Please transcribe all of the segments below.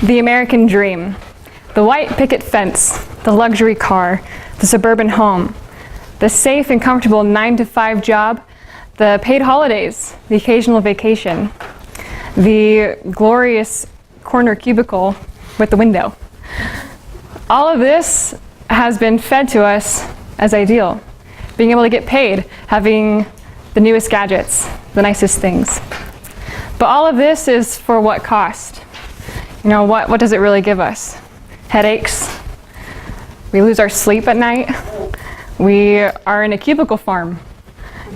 The American dream. The white picket fence, the luxury car, the suburban home, the safe and comfortable 9-to-5 job, the paid holidays, the occasional vacation, the glorious corner cubicle with the window. All of this has been fed to us as ideal. Being able to get paid, having the newest gadgets, the nicest things. But all of this is for what cost? You know, what does it really give us? Headaches. We lose our sleep at night. We are in a cubicle farm.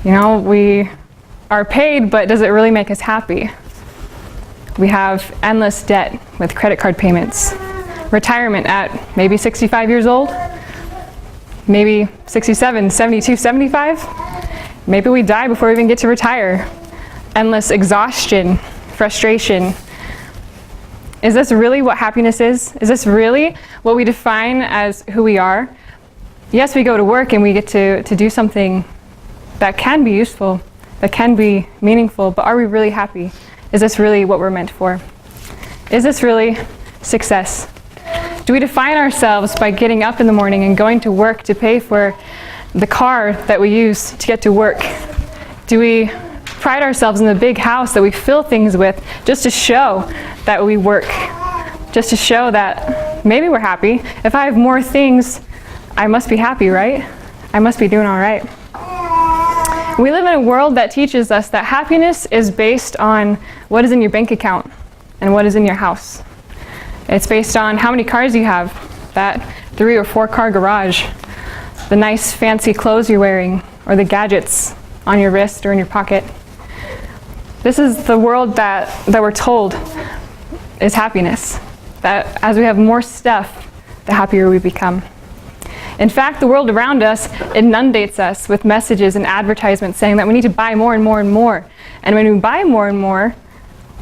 You know, we are paid, but does it really make us happy? We have endless debt with credit card payments. Retirement at maybe 65 years old, maybe 67, 72, 75. Maybe we die before we even get to retire. Endless exhaustion, frustration. Is this really what happiness is? Is this really what we define as who we are? Yes, we go to work and we get to do something that can be useful, that can be meaningful, but are we really happy? Is this really what we're meant for? Is this really success? Do we define ourselves by getting up in the morning and going to work to pay for the car that we use to get to work? Do we pride ourselves in the big house that we fill things with just to show that we work? Just to show that maybe we're happy. If I have more things, I must be happy, right? I must be doing all right. We live in a world that teaches us that happiness is based on what is in your bank account and what is in your house. It's based on how many cars you have, that 3 or 4 car garage, the nice fancy clothes you're wearing, or the gadgets on your wrist or in your pocket. This is the world that we're told is happiness, that as we have more stuff, the happier we become. In fact, the world around us inundates us with messages and advertisements saying that we need to buy more and more and more. And when we buy more and more,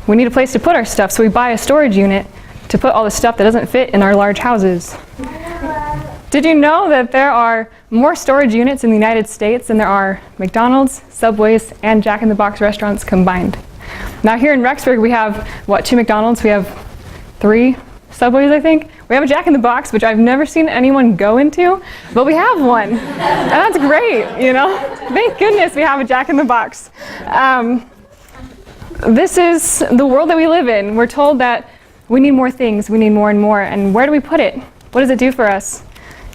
we need a place to put our stuff, so we buy a storage unit to put all the stuff that doesn't fit in our large houses. Did you know that there are more storage units in the United States than there are McDonald's, Subways, and Jack in the Box restaurants combined? Now here in Rexburg we have, 2 McDonald's, we have 3 Subways, I think. We have a Jack in the Box, which I've never seen anyone go into, but we have one. And that's great, you know? Thank goodness we have a Jack in the Box. This is the world that we live in. We're told that we need more things, we need more and more, and where do we put it? What does it do for us?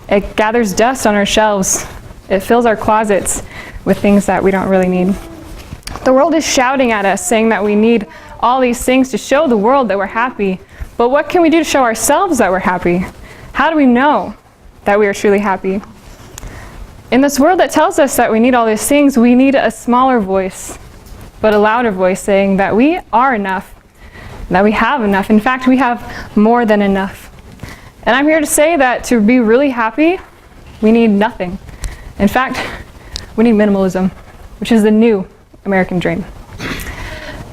It gathers dust on our shelves. It fills our closets with things that we don't really need. The world is shouting at us, saying that we need all these things to show the world that we're happy. But what can we do to show ourselves that we're happy? How do we know that we are truly happy? In this world that tells us that we need all these things, we need a smaller voice, but a louder voice saying that we are enough, that we have enough. In fact, we have more than enough. And I'm here to say that to be really happy, we need nothing. In fact, we need minimalism, which is the new American dream.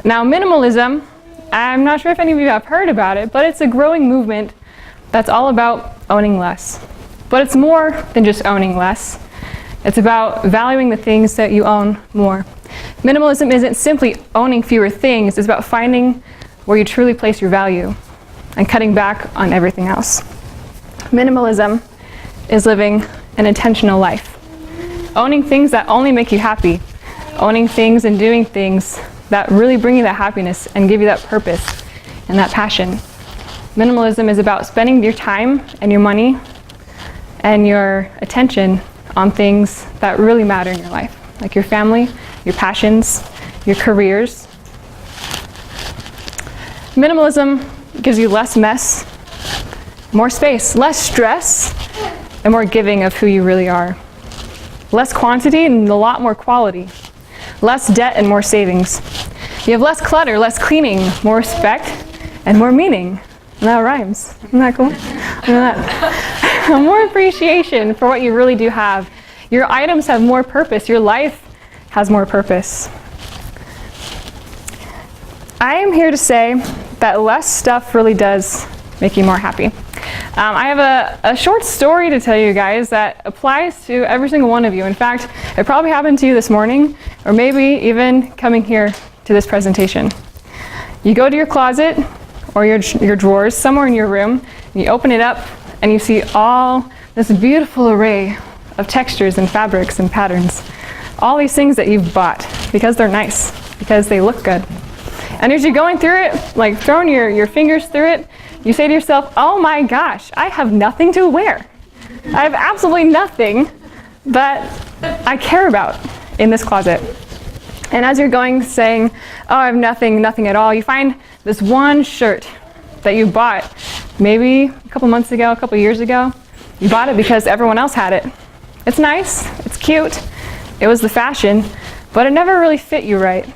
Now, minimalism, I'm not sure if any of you have heard about it, but it's a growing movement that's all about owning less. But it's more than just owning less. It's about valuing the things that you own more. Minimalism isn't simply owning fewer things, it's about finding where you truly place your value and cutting back on everything else. Minimalism is living an intentional life. Owning things that only make you happy. Owning things and doing things that really bring you that happiness and give you that purpose and that passion. Minimalism is about spending your time and your money and your attention on things that really matter in your life, like your family, your passions, your careers. Minimalism gives you less mess, more space, less stress, and more giving of who you really are. Less quantity and a lot more quality. Less debt and more savings. You have less clutter, less cleaning, more respect, and more meaning. And that rhymes. Isn't that cool? More appreciation for what you really do have. Your items have more purpose. Your life has more purpose. I am here to say that less stuff really does make you more happy. I have a short story to tell you guys that applies to every single one of you. In fact, it probably happened to you this morning, or maybe even coming here to this presentation. You go to your closet, or your drawers somewhere in your room, and you open it up and you see all this beautiful array of textures and fabrics and patterns. All these things that you've bought because they're nice, because they look good. And as you're going through it, like throwing your fingers through it, you say to yourself, oh my gosh, I have nothing to wear. I have absolutely nothing that I care about in this closet. And as you're going saying, oh, I have nothing at all, you find this one shirt that you bought maybe a couple months ago, a couple years ago. You bought it because everyone else had it. It's nice, it's cute, it was the fashion, but it never really fit you right.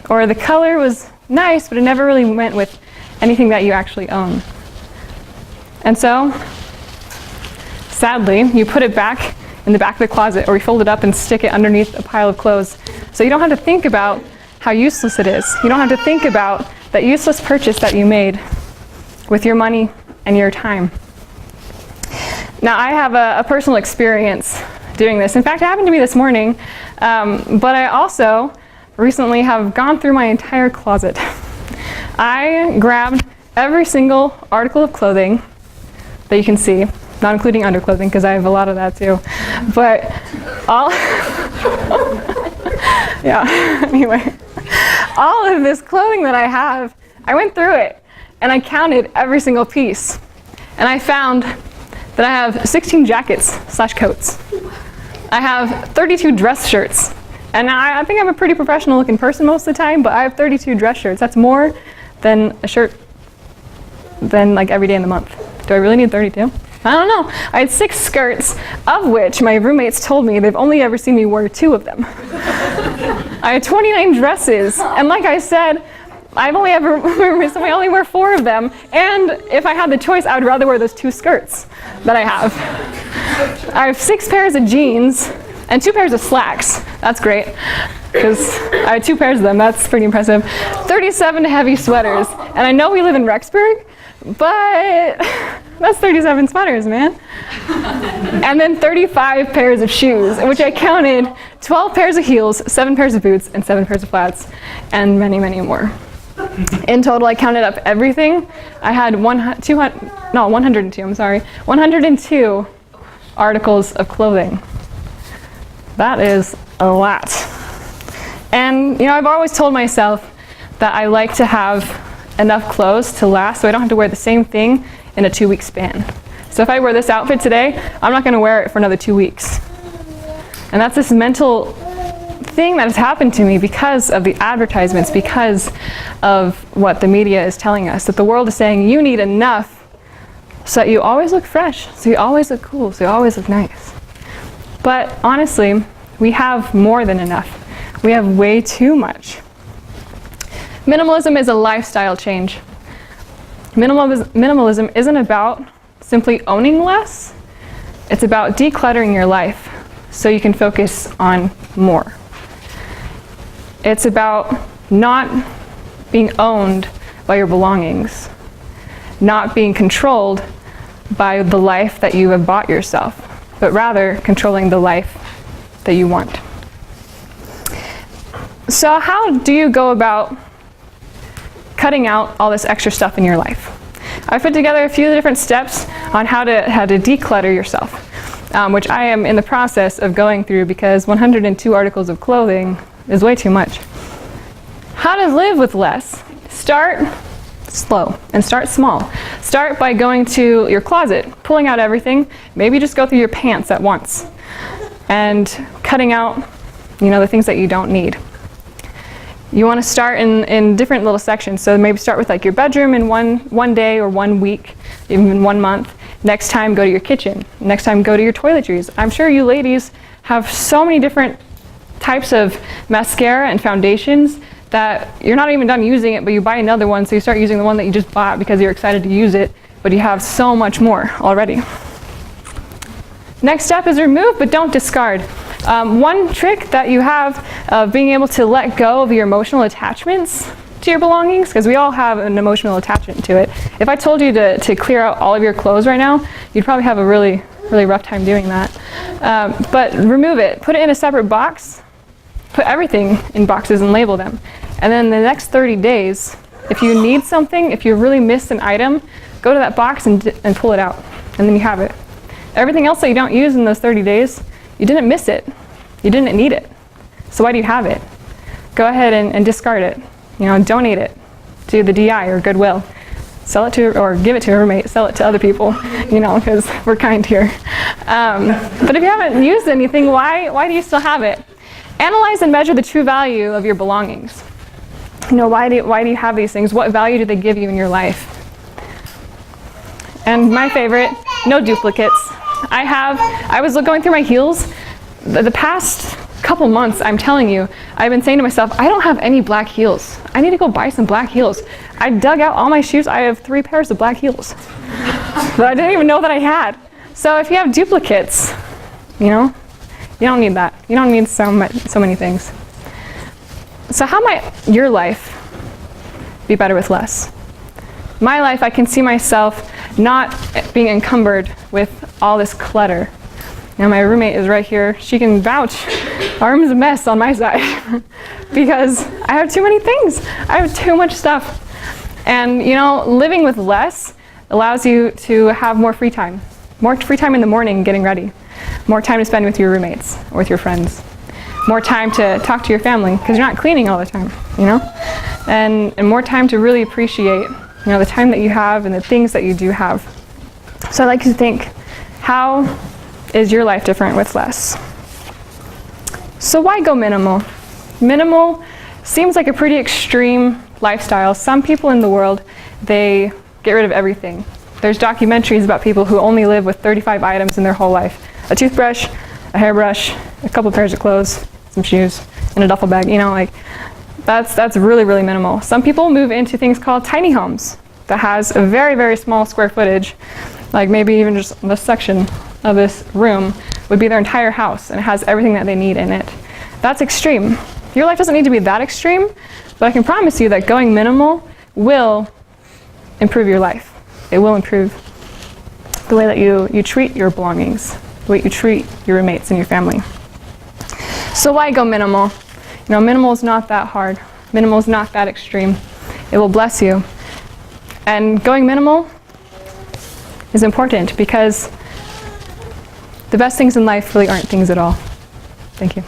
Or the color was nice, but it never really went with anything that you actually own. And so, sadly, you put it back in the back of the closet, or you fold it up and stick it underneath a pile of clothes. So you don't have to think about how useless it is. You don't have to think about that useless purchase that you made with your money and your time. Now, I have a personal experience doing this. In fact, it happened to me this morning, but I also recently have gone through my entire closet. I grabbed every single article of clothing that you can see, not including underclothing, because I have a lot of that too. But all, yeah, anyway, all of this clothing that I have, I went through it and I counted every single piece. And I found that I have 16 jackets/coats. I have 32 dress shirts. And I think I'm a pretty professional looking person most of the time, but I have 32 dress shirts. That's more than a shirt than like every day in the month. Do I really need 32? I don't know. I had 6 skirts, of which my roommates told me they've only ever seen me wear 2 of them. I had 29 dresses, and like I said, I only wear 4 of them, and if I had the choice, I would rather wear those 2 skirts that I have. I have 6 pairs of jeans and 2 pairs of slacks. That's great, because I have 2 pairs of them. That's pretty impressive. 37 heavy sweaters, and I know we live in Rexburg, but that's 37 sweaters, man. And then 35 pairs of shoes, in which I counted 12 pairs of heels, 7 pairs of boots, and 7 pairs of flats, and many, many more. In total, I counted up everything. I had 102 articles of clothing. That is a lot. And I've always told myself that I like to have enough clothes to last so I don't have to wear the same thing in a 2-week span. So if I wear this outfit today, I'm not going to wear it for another 2 weeks. And that's this mental thing that has happened to me because of the advertisements, because of what the media is telling us, that the world is saying you need enough so that you always look fresh, so you always look cool, so you always look nice. But honestly, we have more than enough. We have way too much. Minimalism is a lifestyle change. Minimalism isn't about simply owning less. It's about decluttering your life so you can focus on more. It's about not being owned by your belongings, not being controlled by the life that you have bought yourself, but rather controlling the life that you want. So how do you go about cutting out all this extra stuff in your life? I put together a few different steps on how to declutter yourself, which I am in the process of going through because 102 articles of clothing is way too much. How to live with less? Start slow and start small. Start by going to your closet, pulling out everything. Maybe just go through your pants at once and cutting out, the things that you don't need. You want to start in different little sections. So maybe start with like your bedroom in one day or 1 week, even 1 month. Next time, go to your kitchen. Next time, go to your toiletries. I'm sure you ladies have so many different types of mascara and foundations that you're not even done using it, but you buy another one, so you start using the one that you just bought because you're excited to use it, but you have so much more already. Next step is remove, but don't discard. One trick that you have of being able to let go of your emotional attachments to your belongings, because we all have an emotional attachment to it. If I told you to clear out all of your clothes right now, you'd probably have a really, really rough time doing that. But remove it, put it in a separate box, put everything in boxes and label them. And then the next 30 days, If you need something, if you really miss an item, go to that box and pull it out, and then you have it. Everything else that you don't use in those 30 days, you didn't miss it. You didn't need it. So why do you have it? Go ahead and discard it. Donate it to the DI or Goodwill. Sell it to, or give it to a roommate, sell it to other people, because we're kind here. But if you haven't used anything, why do you still have it? Analyze and measure the true value of your belongings. Why do you have these things? What value do they give you in your life? And my favorite, no duplicates. I was going through my heels. The past couple months, I'm telling you, I've been saying to myself, I don't have any black heels. I need to go buy some black heels. I dug out all my shoes. I have 3 pairs of black heels that I didn't even know that I had. So if you have duplicates, you don't need that. You don't need so many things. So how might your life be better with less? My life, I can see myself not being encumbered with all this clutter. My roommate is right here. She can vouch. Our room is a mess on my side because I have too many things. I have too much stuff. And living with less allows you to have more free time. More free time in the morning getting ready. More time to spend with your roommates or with your friends. More time to talk to your family because you're not cleaning all the time, And more time to really appreciate, the time that you have and the things that you do have. So I like to think, how is your life different with less? So why go minimal? Minimal seems like a pretty extreme lifestyle. Some people in the world, they get rid of everything. There's documentaries about people who only live with 35 items in their whole life. A toothbrush, a hairbrush, a couple pairs of clothes, some shoes, and a duffel bag. That's really, really minimal. Some people move into things called tiny homes that has a very, very small square footage, like maybe even just this section of this room would be their entire house, and it has everything that they need in it. That's extreme. Your life doesn't need to be that extreme, but I can promise you that going minimal will improve your life. It will improve the way that you treat your belongings, the way you treat your roommates and your family. So why go minimal? Minimal is not that hard. Minimal is not that extreme. It will bless you. And going minimal is important because the best things in life really aren't things at all. Thank you.